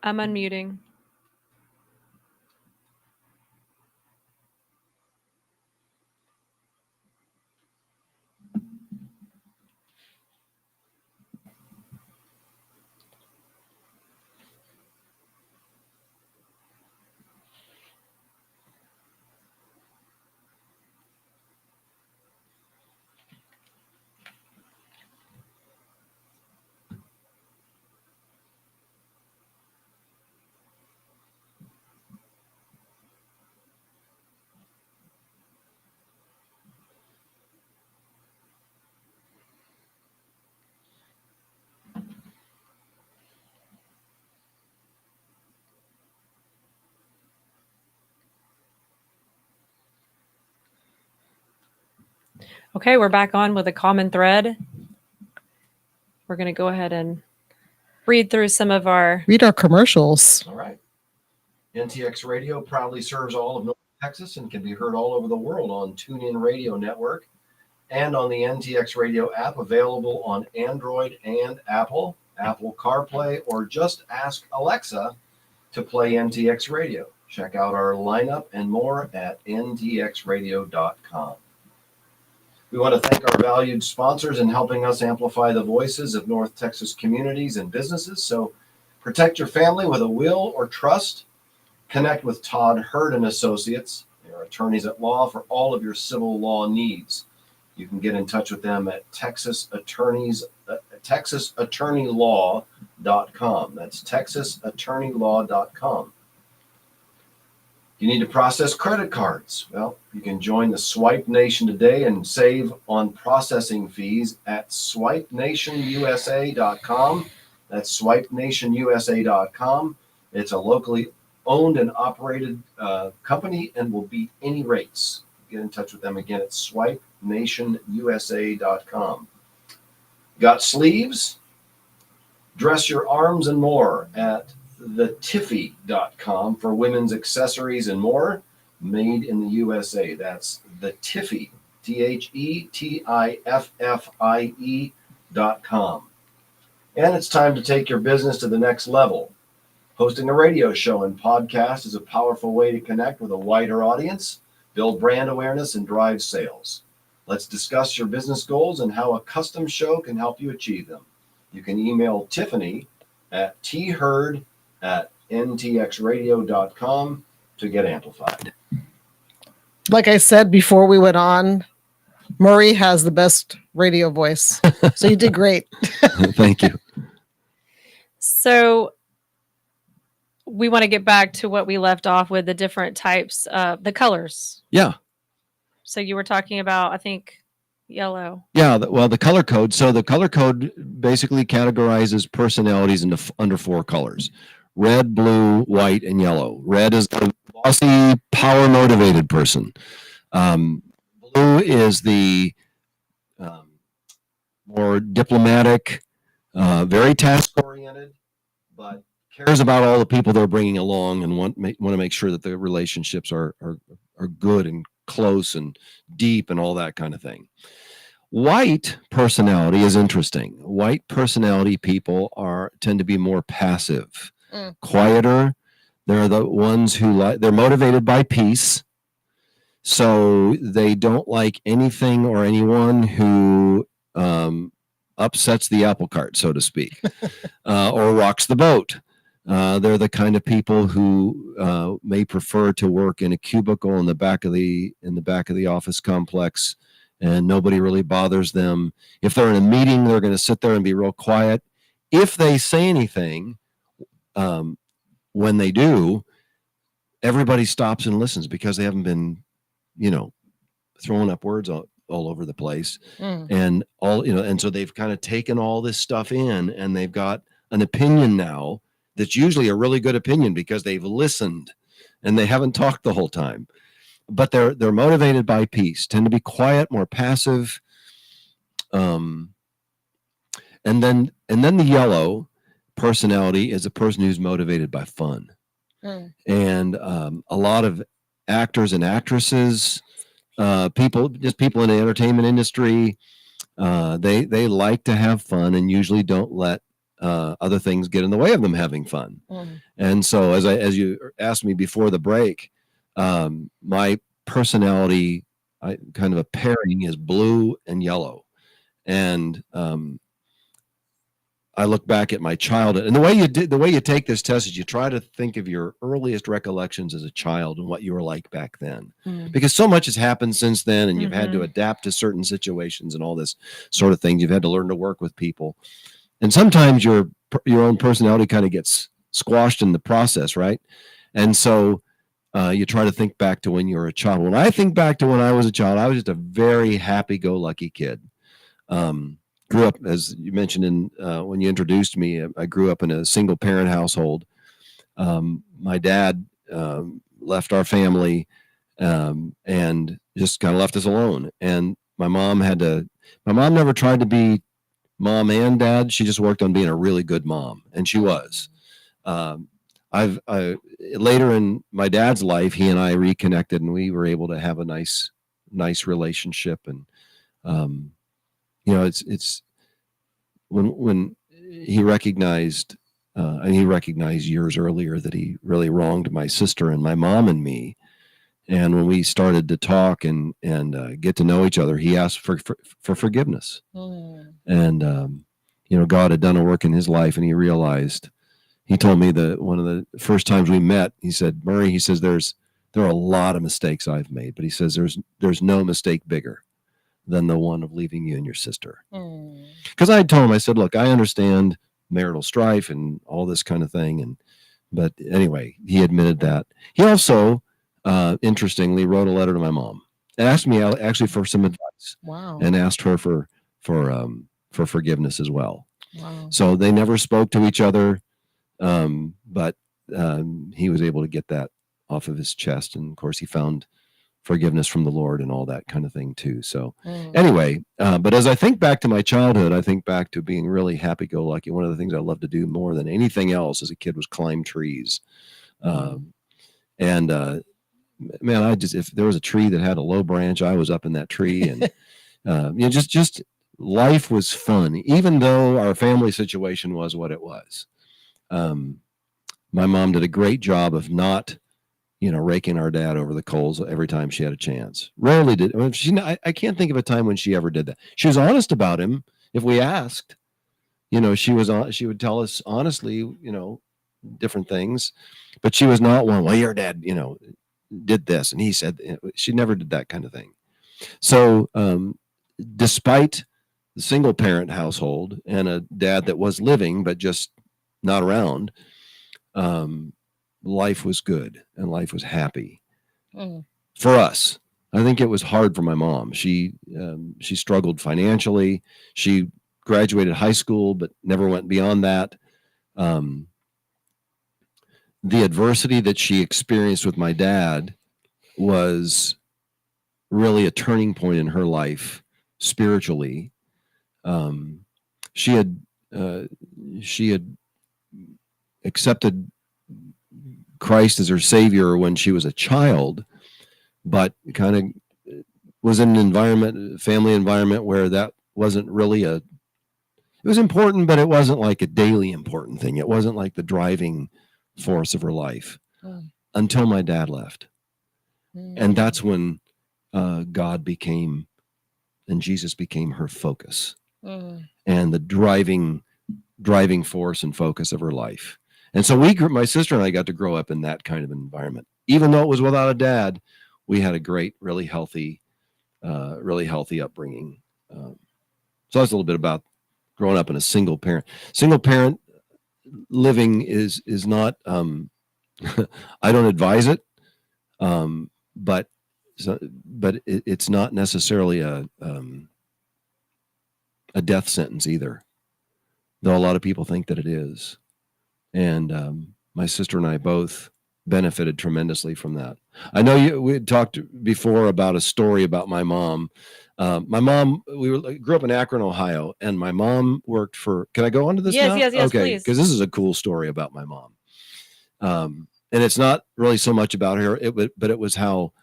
Speaker 9: I'm unmuting. Okay, we're back on with a common thread. We're going to go ahead and read through some of our
Speaker 10: commercials.
Speaker 11: All right. NTX Radio proudly serves all of North Texas and can be heard all over the world on TuneIn Radio Network and on the NTX Radio app available on Android and Apple CarPlay, or just ask Alexa to play NTX Radio. Check out our lineup and more at ntxradio.com. We want to thank our valued sponsors in helping us amplify the voices of North Texas communities and businesses. So protect your family with a will or trust. Connect with Todd Hurd and Associates. They're attorneys at law for all of your civil law needs. You can get in touch with them at texasattorneylaw.com. That's texasattorneylaw.com. You need to process credit cards. Well, you can join the Swipe Nation today and save on processing fees at swipenationusa.com. That's swipenationusa.com. It's a locally owned and operated company and will beat any rates. Get in touch with them again at swipenationusa.com. Got sleeves? Dress your arms and more at thetiffy.com for women's accessories and more, made in the USA. That's the Tiffy, TheTiffie.com. And it's time to take your business to the next level. Hosting a radio show and podcast is a powerful way to connect with a wider audience, build brand awareness, and drive sales. Let's discuss your business goals and how a custom show can help you achieve them. You can email Tiffany at theherd@ntxradio.com to get amplified.
Speaker 10: Like I said before we went on, Murray has the best radio voice. So you did great.
Speaker 11: Thank you.
Speaker 9: So we want to get back to what we left off with, the different types of the colors.
Speaker 11: Yeah.
Speaker 9: So you were talking about, I think, yellow.
Speaker 11: Yeah. Well, the color code. So the color code basically categorizes personalities into under 4 colors: red, blue, white, and yellow. Red is the bossy, power motivated person. Blue is the more diplomatic, very task oriented, but cares about all the people they're bringing along and want to make sure that the relationships are good and close and deep and all that kind of thing. White personality is interesting. White personality people tend to be more passive, quieter. They're the ones who they're motivated by peace. So they don't like anything or anyone who upsets the apple cart, so to speak, or rocks the boat. They're the kind of people who may prefer to work in a cubicle in the back of the office complex, and nobody really bothers them. If they're in a meeting, they're going to sit there and be real quiet. If they say anything, when they do, everybody stops and listens because they haven't been, throwing up words all over the place, and and so they've kind of taken all this stuff in, and they've got an opinion now that's usually a really good opinion because they've listened and they haven't talked the whole time. But they're motivated by peace, tend to be quiet, more passive. And then the yellow personality is a person who's motivated by fun. And a lot of actors and actresses, people in the entertainment industry, they like to have fun and usually don't let other things get in the way of them having fun. And so as you asked me before the break, my personality, kind of a pairing, is blue and yellow. And I look back at my childhood, and the way you take this test is you try to think of your earliest recollections as a child and what you were like back then, because so much has happened since then, and you've had to adapt to certain situations and all this sort of things. You've had to learn to work with people, and sometimes your own personality kind of gets squashed in the process, right? And so you try to think back to when you were a child. When I think back to when I was a child, I was just a very happy-go-lucky kid. Grew up, as you mentioned when you introduced me, I grew up in a single-parent household. My dad left our family and just kind of left us alone. And my mom never tried to be mom and dad. She just worked on being a really good mom, and she was. Later in my dad's life, he and I reconnected, and we were able to have a nice relationship. And it's when he recognized and he recognized years earlier that he really wronged my sister and my mom and me. And when we started to talk and get to know each other, he asked for forgiveness. And God had done a work in his life, and he realized. He told me that one of the first times we met, he said, "Murray," he says, there are a lot of mistakes I've made, but he says there's no mistake bigger than the one of leaving you and your sister. Because I had told him, I said, look, I understand marital strife and all this kind of thing, but anyway, he admitted that. He also, interestingly, wrote a letter to my mom and asked me actually for some advice.
Speaker 10: Wow.
Speaker 11: And asked her for forgiveness as well.
Speaker 10: Wow.
Speaker 11: So they never spoke to each other. But he was able to get that off of his chest. And of course, he found forgiveness from the Lord and all that kind of thing too. So anyway, but as I think back to my childhood, I think back to being really happy-go-lucky. One of the things I loved to do more than anything else as a kid was climb trees. Man, if there was a tree that had a low branch, I was up in that tree. And just life was fun, even though our family situation was what it was. My mom did a great job of not, raking our dad over the coals every time she had a chance. Rarely did. I can't think of a time when she ever did that. She was honest about him. If we asked, she would tell us honestly, different things, but she was not one, well, your dad, did this. And he said, she never did that kind of thing. So, despite the single parent household and a dad that was living, but just not around, life was good and life was happy for us. I think it was hard for my mom. She struggled financially. She graduated high school, but never went beyond that. The adversity that she experienced with my dad was really a turning point in her life spiritually. She had accepted Christ as her savior when she was a child, but kind of was in an family environment where that wasn't really it was important, but it wasn't like a daily important thing. It wasn't like the driving force of her life until my dad left. And that's when God became, and Jesus became her focus and the driving force and focus of her life. And so my sister and I got to grow up in that kind of environment. Even though it was without a dad, we had a great, really healthy upbringing. So that's a little bit about growing up in a single parent. Single parent living is not, I don't advise it, but it's not necessarily a death sentence either, though a lot of people think that it is. And my sister and I both benefited tremendously from that. I know we had talked before about a story about my mom. My mom, grew up in Akron, Ohio, and my mom worked for, can I go on to this now?
Speaker 9: Yes,
Speaker 11: okay,
Speaker 9: please.
Speaker 11: because this is a cool story about my mom. And it's not really so much about her, but it was how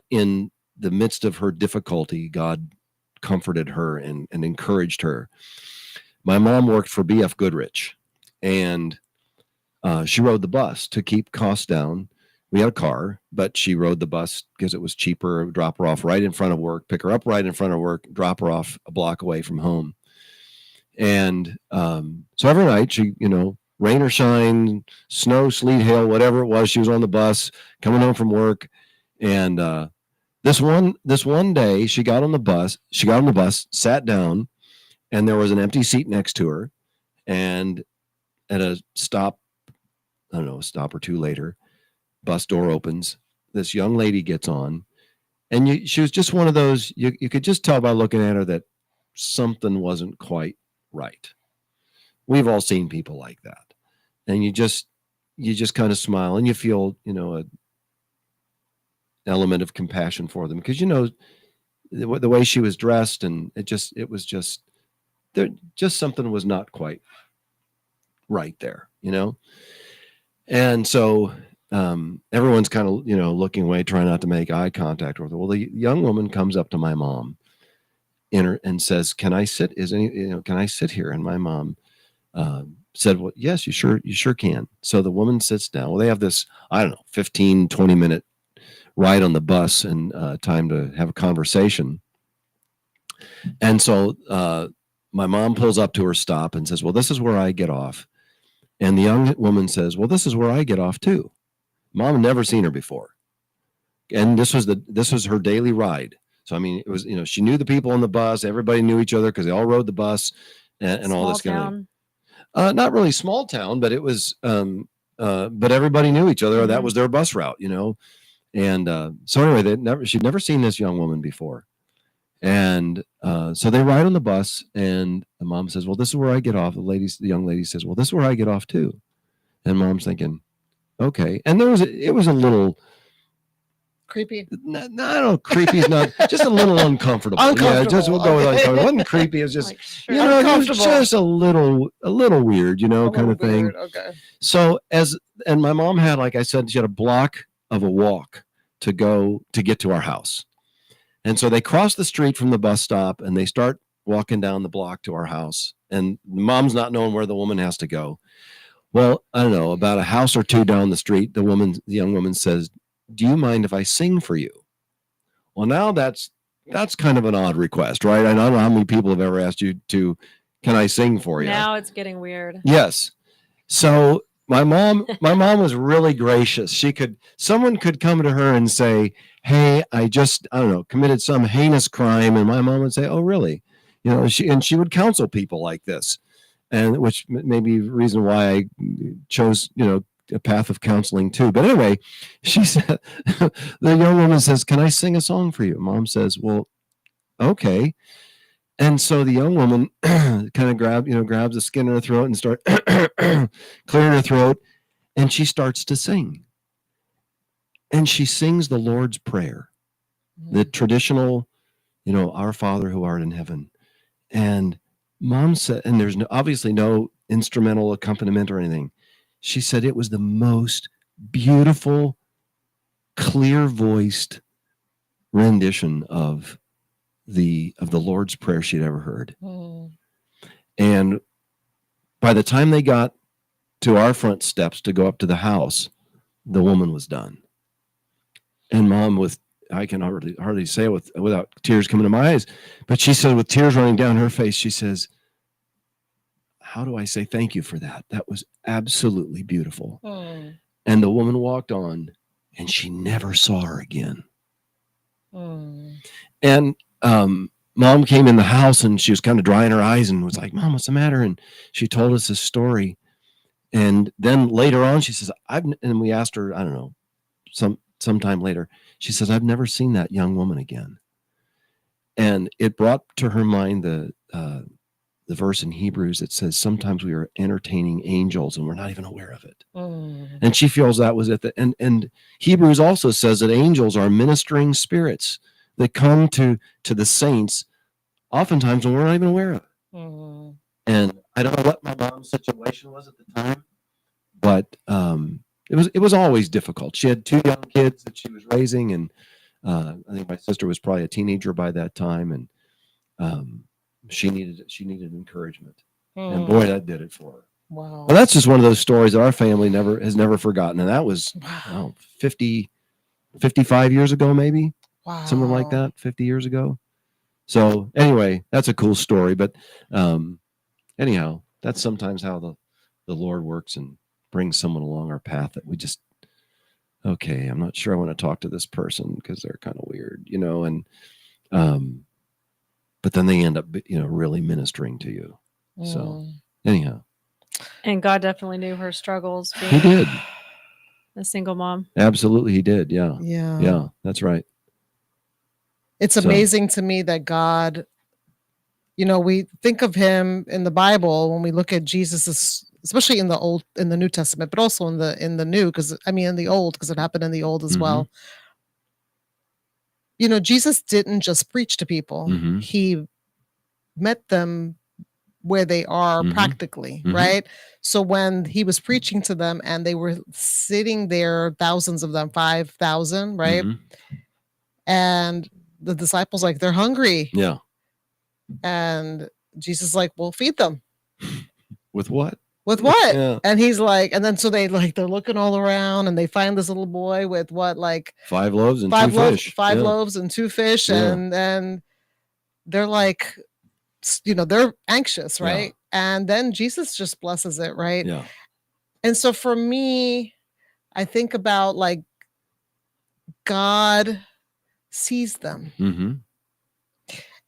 Speaker 11: in the midst of her difficulty, God comforted her and encouraged her. My mom worked for B.F. Goodrich, and she rode the bus to keep costs down. We had a car, but she rode the bus because it was cheaper. Drop her off right in front of work, pick her up right in front of work, drop her off a block away from home. And so every night she, rain or shine, snow, sleet, hail, whatever it was, she was on the bus coming home from work. And this one day she got on the bus, sat down, and there was an empty seat next to her. And at a stop, I don't know, a stop or two later, bus door opens. This young lady gets on, and she was just one of those, you could just tell by looking at her that something wasn't quite right. We've all seen people like that. And you just kind of smile and you feel, an element of compassion for them because, the way she was dressed, and it was just something was not quite right there, And so everyone's kind of, looking away, trying not to make eye contact with her. Well, the young woman comes up to my mom and says, "Can I sit? Can I sit here?" And my mom said, well, yes, you sure can. So the woman sits down. Well, they have this, I don't know, 15, 20 minute ride on the bus and time to have a conversation. And so my mom pulls up to her stop and says, well, this is where I get off. And the young woman says, well, this is where I get off too. Mom had never seen her before. And this was her daily ride. So, I mean, it was, she knew the people on the bus. Everybody knew each other because they all rode the bus and all this kind of, not really small town, but it was, but everybody knew each other. That was their bus route, And so anyway, she'd never seen this young woman before. And so they ride on the bus, and the mom says, well, this is where I get off. The young lady says, well, this is where I get off too. And mom's thinking, okay. And it was a little
Speaker 10: creepy.
Speaker 11: No, I don't know. Creepy is not, just a little uncomfortable. Yeah, we'll go with uncomfortable. It wasn't creepy. It was just, it was just a little weird, kind of thing.
Speaker 10: Okay.
Speaker 11: So and my mom had, like I said, she had a block of a walk to get to our house. And so they cross the street from the bus stop and they start walking down the block to our house. And mom's not knowing where the woman has to go. Well, I don't know, about a house or two down the street, the young woman says, do you mind if I sing for you? Well, now that's kind of an odd request, right? I don't know how many people have ever asked you can I sing for you?
Speaker 9: Now it's getting weird.
Speaker 11: Yes. So my mom was really gracious. Someone could come to her and say, hey, I don't know, committed some heinous crime. And my mom would say, oh, really? She would counsel people like this. And which may be the reason why I chose, a path of counseling too. But anyway, she said, the young woman says, can I sing a song for you? Mom says, well, okay. And so the young woman kind of grabs the skin of her throat and start clearing her throat. And she starts to sing. And she sings the Lord's Prayer, the traditional, Our Father who art in heaven. And Mom said, and there's obviously no instrumental accompaniment or anything. She said it was the most beautiful, clear-voiced rendition of the Lord's Prayer she'd ever heard.
Speaker 10: Mm.
Speaker 11: And by the time they got to our front steps to go up to the house, the woman was done. And Mom, I can hardly say it without tears coming to my eyes, but she said with tears running down her face, she says, how do I say thank you for that? That was absolutely beautiful.
Speaker 10: Mm.
Speaker 11: And the woman walked on, and she never saw her again.
Speaker 10: Mm.
Speaker 11: And Mom came in the house, and she was kind of drying her eyes and was like, Mom, what's the matter? And she told us this story. And then later on, she says, and we asked her, I don't know, sometime later, she says, I've never seen that young woman again. And it brought to her mind the verse in Hebrews that says, sometimes we are entertaining angels and we're not even aware of it.
Speaker 10: Mm.
Speaker 11: And she feels that was it. And Hebrews also says that angels are ministering spirits that come to the saints oftentimes when we're not even aware of it.
Speaker 10: Mm.
Speaker 11: And I don't know what my mom's situation was at the time, but it was always difficult. She had two young kids that she was raising, and I think my sister was probably a teenager by that time, and she needed encouragement.
Speaker 10: Mm.
Speaker 11: And boy, that did it for her.
Speaker 10: Wow.
Speaker 11: Well, that's just one of those stories that our family has never forgotten. And that was 55 years ago, maybe.
Speaker 10: Wow.
Speaker 11: Something like that, 50 years ago. So anyway, that's a cool story. But anyhow, that's sometimes how the Lord works and brings someone along our path that we just, okay, I'm not sure I want to talk to this person because they're kind of weird, and but then they end up, really ministering to you. So anyhow.
Speaker 9: And God definitely knew her struggles.
Speaker 11: He did.
Speaker 9: A single mom.
Speaker 11: Absolutely, he did. Yeah.
Speaker 10: Yeah.
Speaker 11: Yeah, that's right.
Speaker 10: It's amazing to me that God, we think of him in the Bible when we look at Jesus, especially in the New Testament, but also in the New, in the Old, because it happened in the Old as well. Jesus didn't just preach to people.
Speaker 11: Mm-hmm.
Speaker 10: He met them where they are practically, right? So when he was preaching to them and they were sitting there, thousands of them, 5,000, right? And the disciples, they're hungry.
Speaker 11: Yeah.
Speaker 10: And Jesus well, feed them.
Speaker 11: With what?
Speaker 10: with what?
Speaker 11: Yeah.
Speaker 10: And he's like, and then so they're looking all around and they find this little boy with what, like
Speaker 11: 5 loaves and 2 fish.
Speaker 10: Five
Speaker 11: Yeah.
Speaker 10: loaves and 2 fish.
Speaker 11: Yeah.
Speaker 10: And then they're like, they're anxious, right? And then Jesus just blesses it, right?
Speaker 11: Yeah.
Speaker 10: And so for me, I think about like God sees them
Speaker 11: Mm-hmm.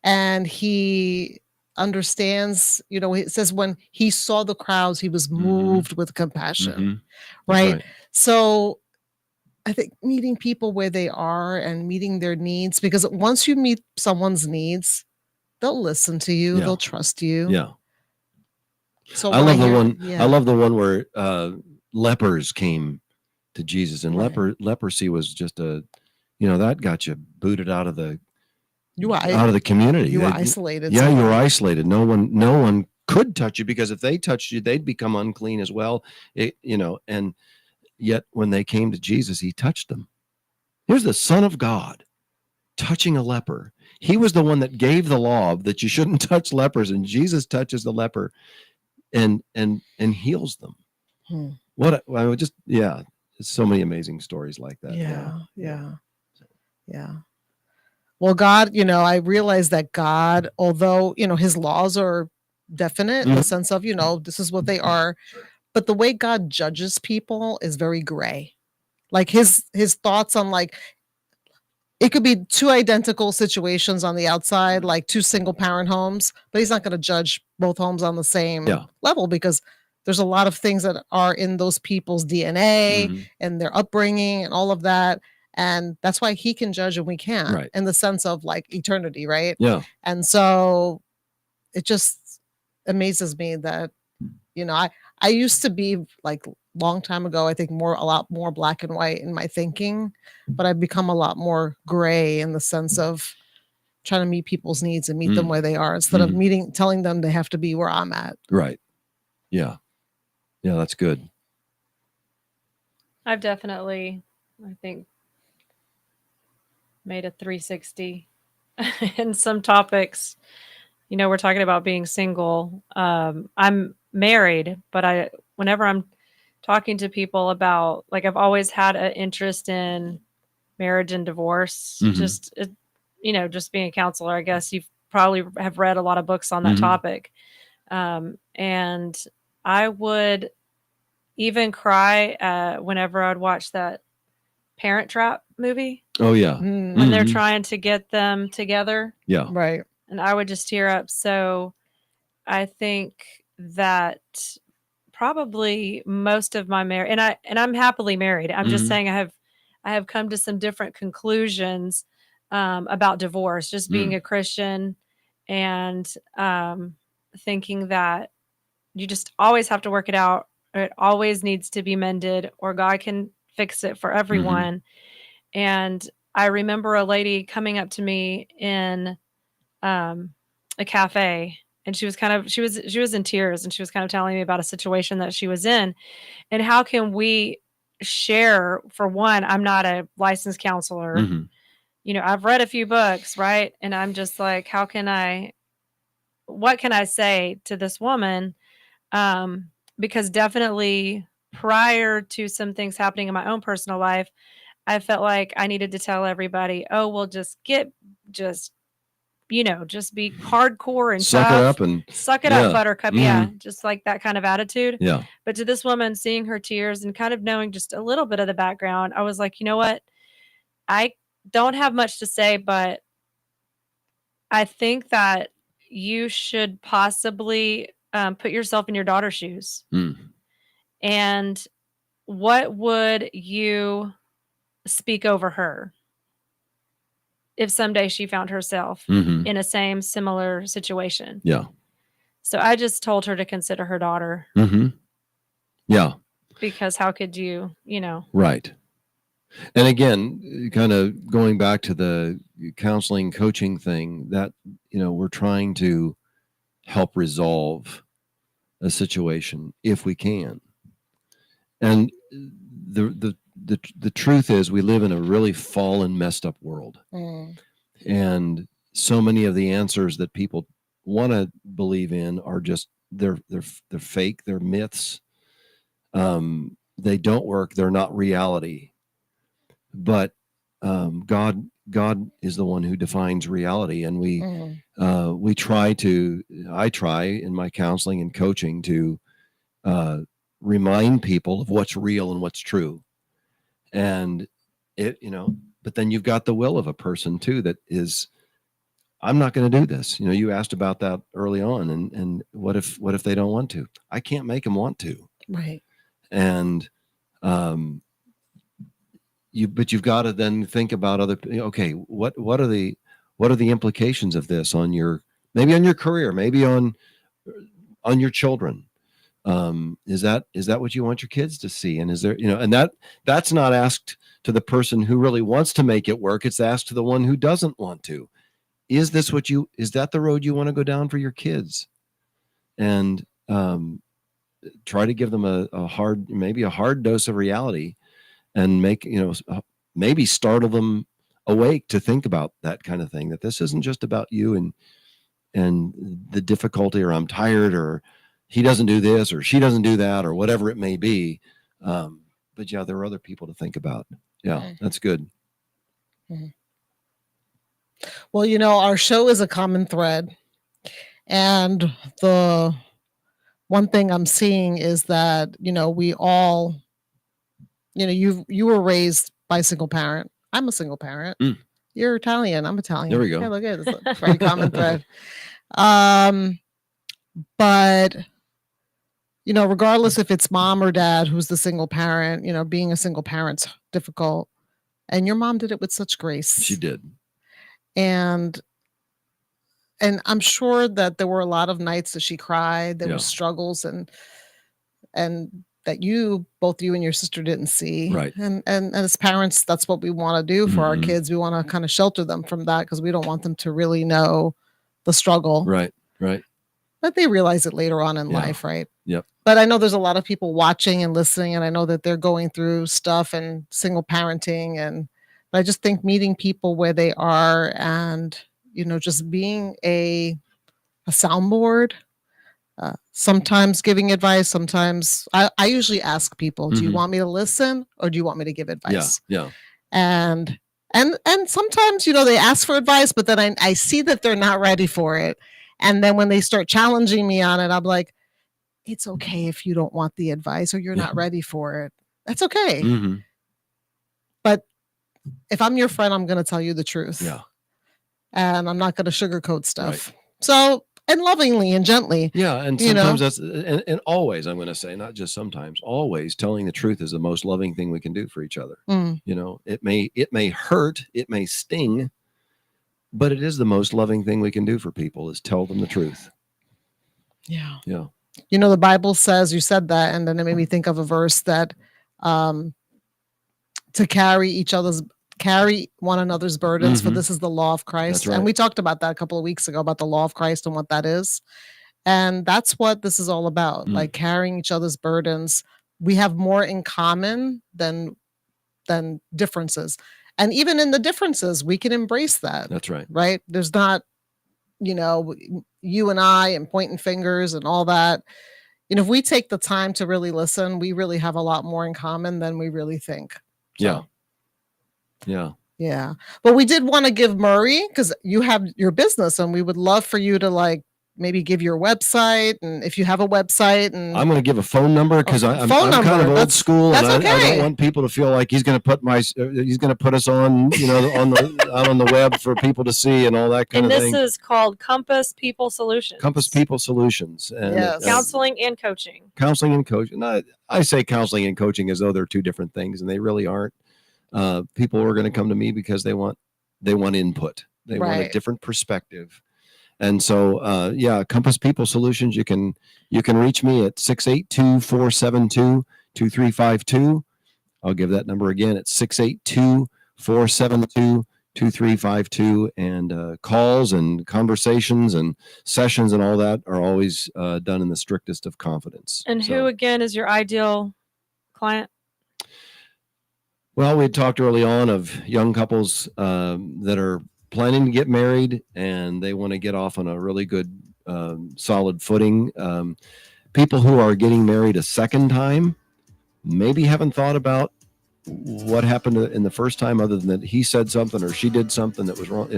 Speaker 10: and he understands, it says when he saw the crowds, he was moved with compassion,
Speaker 11: Mm-hmm.
Speaker 10: right? So I think meeting people where they are and meeting their needs, because once you meet someone's needs, they'll listen to you,
Speaker 11: Yeah.
Speaker 10: they'll trust you.
Speaker 11: Yeah.
Speaker 10: So
Speaker 11: I love the
Speaker 10: hear-
Speaker 11: one.
Speaker 10: yeah.
Speaker 11: I love the one where lepers came to Jesus, and
Speaker 10: Right.
Speaker 11: leprosy was just that got you booted out of the
Speaker 10: out
Speaker 11: of the community.
Speaker 10: You were
Speaker 11: They-
Speaker 10: isolated.
Speaker 11: Yeah, you were
Speaker 10: somewhere.
Speaker 11: isolated. No one could touch you, because if they touched you, they'd become unclean as well. And yet when they came to Jesus, he touched them. Here's the Son of God touching a leper. He was the one that gave the law that you shouldn't touch lepers, and Jesus touches the leper and heals them. There's so many amazing stories like that.
Speaker 10: Yeah. Well, God, I realize that God, although, his laws are definite in the sense of, this is what they are, but the way God judges people is very gray. Like his thoughts on like, it could be 2 identical situations on the outside, like 2 single parent homes, but he's not going to judge both homes on the same level, because there's a lot of things that are in those people's DNA and their upbringing and all of that. And that's why he can judge and we can't,
Speaker 11: Right.
Speaker 10: in the sense of like eternity, right?
Speaker 11: Yeah.
Speaker 10: And so it just amazes me that, I used to be like long time ago, I think a lot more black and white in my thinking, but I've become a lot more gray in the sense of trying to meet people's needs and meet them where they are, instead of telling them they have to be where I'm at.
Speaker 11: Right. Yeah. Yeah, that's good.
Speaker 9: I've definitely, I think, made a 360 in some topics. We're talking about being single. I'm married, but whenever I'm talking to people about, like, I've always had an interest in marriage and divorce. Just being a counselor, I guess you've probably have read a lot of books on that topic. And I would even cry whenever I'd watch that Parent Trap movie.
Speaker 11: Oh yeah.
Speaker 9: When they're trying to get them together.
Speaker 11: Yeah.
Speaker 10: Right.
Speaker 9: And I would just tear up. So I think that probably most of my marriage, and I'm happily married. I'm just saying I have come to some different conclusions about divorce, just being a Christian, and thinking that you just always have to work it out, or it always needs to be mended, or God can fix it for everyone. And I remember a lady coming up to me in a cafe, and she was in tears, and she was kind of telling me about a situation that she was in, and how can we share. For one, I'm not a licensed counselor. I've read a few books, right? And I'm just like, what can I say to this woman? Because definitely prior to some things happening in my own personal life, I felt like I needed to tell everybody, oh, well, just be hardcore and
Speaker 11: suck
Speaker 9: tough.
Speaker 11: it up and
Speaker 9: suck it up, buttercup. Yeah. Just like that kind of attitude.
Speaker 11: Yeah.
Speaker 9: But to this woman, seeing her tears and kind of knowing just a little bit of the background, I was like, you know what? I don't have much to say, but I think that you should possibly put yourself in your daughter's shoes. And what would you speak over her if someday she found herself in a similar situation?
Speaker 11: Yeah.
Speaker 9: So I just told her to consider her daughter.
Speaker 11: Yeah.
Speaker 9: Because how could you,
Speaker 11: Right. And again, kind of going back to the counseling coaching thing, that, we're trying to help resolve a situation if we can. And the truth is, we live in a really fallen, messed up world. And so many of the answers that people want to believe in are just they're fake, they're myths. They don't work. They're not reality. But God is the one who defines reality, and I try in my counseling and coaching to remind people of what's real and what's true. And but then you've got the will of a person too that is, I'm not going to do this. You asked about that early on, and what if they don't want to? I can't make them want to.
Speaker 10: Right.
Speaker 11: And you've got to then think about okay, what are the implications of this on your career, maybe on your children? Is that what you want your kids to see? And is there, and that's not asked to the person who really wants to make it work. It's asked to the one who doesn't want to. Is that the road you want to go down for your kids? And try to give them a hard dose of reality, and make, maybe startle them awake to think about that kind of thing, that this isn't just about you and the difficulty, or I'm tired, or he doesn't do this, or she doesn't do that, or whatever it may be. But yeah, there are other people to think about. Yeah, that's good.
Speaker 10: Mm-hmm. Well, our show is a common thread. And the one thing I'm seeing is that, we all, you were raised by a single parent. I'm a single parent. You're Italian. I'm Italian.
Speaker 11: There we go.
Speaker 10: Okay, look at it. It's a very common thread. But, regardless if it's mom or dad who's the single parent, being a single parent's difficult. And your mom did it with such grace.
Speaker 11: She did.
Speaker 10: And I'm sure that there were a lot of nights that she cried. There were struggles and that both you and your sister didn't see.
Speaker 11: Right.
Speaker 10: And as parents, that's what we want to do for our kids. We want to kind of shelter them from that, because we don't want them to really know the struggle.
Speaker 11: Right. Right.
Speaker 10: But they realize it later on in life, right?
Speaker 11: Yep.
Speaker 10: But I know there's a lot of people watching and listening, and I know that they're going through stuff and single parenting, but I just think meeting people where they are, and just being a soundboard, sometimes giving advice. Sometimes I usually ask people, do you want me to listen, or do you want me to give advice?
Speaker 11: Yeah.
Speaker 10: And sometimes, they ask for advice, but then I see that they're not ready for it. And then when they start challenging me on it, I'm like, it's okay if you don't want the advice, or you're not ready for it. That's okay.
Speaker 11: Mm-hmm.
Speaker 10: But if I'm your friend, I'm going to tell you the truth.
Speaker 11: Yeah.
Speaker 10: And I'm not going to sugarcoat stuff.
Speaker 11: Right.
Speaker 10: So, and lovingly and gently.
Speaker 11: Yeah. And sometimes that's, and always, I'm going to say, not just sometimes, always telling the truth is the most loving thing we can do for each other. It may hurt, it may sting, but it is the most loving thing we can do for people, is tell them the truth.
Speaker 10: Yeah.
Speaker 11: Yeah.
Speaker 10: The Bible says, you said that, and then it made me think of a verse that to carry one another's burdens, for this is the law of Christ.
Speaker 11: Right.
Speaker 10: And we talked about that a couple of weeks ago, about the law of Christ and what that is. And that's what this is all about, like carrying each other's burdens. We have more in common than differences. And even in the differences, we can embrace that.
Speaker 11: That's right.
Speaker 10: Right? There's not, you and I and pointing fingers and all that. If we take the time to really listen, we really have a lot more in common than we really think. So, yeah. But we did want to give Murray, because you have your business, and we would love for you to maybe give your website, and if you have a website. And
Speaker 11: I'm going to give a phone number, because I'm kind of old school, and I don't want people to feel like he's going to put us on, out on the web for people to see and all that kind of thing.
Speaker 9: And this is called Compass People Solutions.
Speaker 11: Compass People Solutions. And
Speaker 10: yes.
Speaker 9: Counseling and coaching.
Speaker 11: Counseling and coaching. I say counseling and coaching as though they're two different things, and they really aren't. People are going to come to me because they want input. They want a different perspective. And so, Compass People Solutions, you can reach me at 682-472-2352. I'll give that number again. It's 682-472-2352. And calls and conversations and sessions and all that are always done in the strictest of confidence.
Speaker 9: And who, again, is your ideal client?
Speaker 11: Well, we had talked early on of young couples that are planning to get married, and they want to get off on a really good solid footing. People who are getting married a second time maybe haven't thought about what happened in the first time, other than that he said something or she did something that was wrong,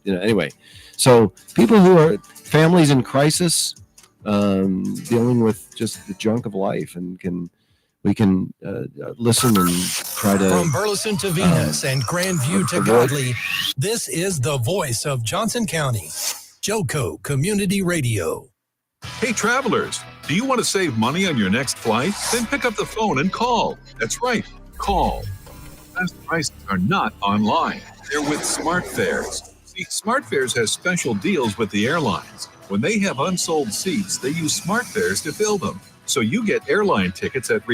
Speaker 11: anyway. So people who are families in crisis, dealing with just the junk of life, and we can listen and try to.
Speaker 1: From Burleson to Venus and Grandview to Godley, this is the voice of Johnson County, Joco Community Radio.
Speaker 13: Hey, travelers, do you want to save money on your next flight? Then pick up the phone and call. That's right, call. Fast prices are not online. They're with SmartFares. See, SmartFares has special deals with the airlines. When they have unsold seats, they use SmartFares to fill them. So you get airline tickets at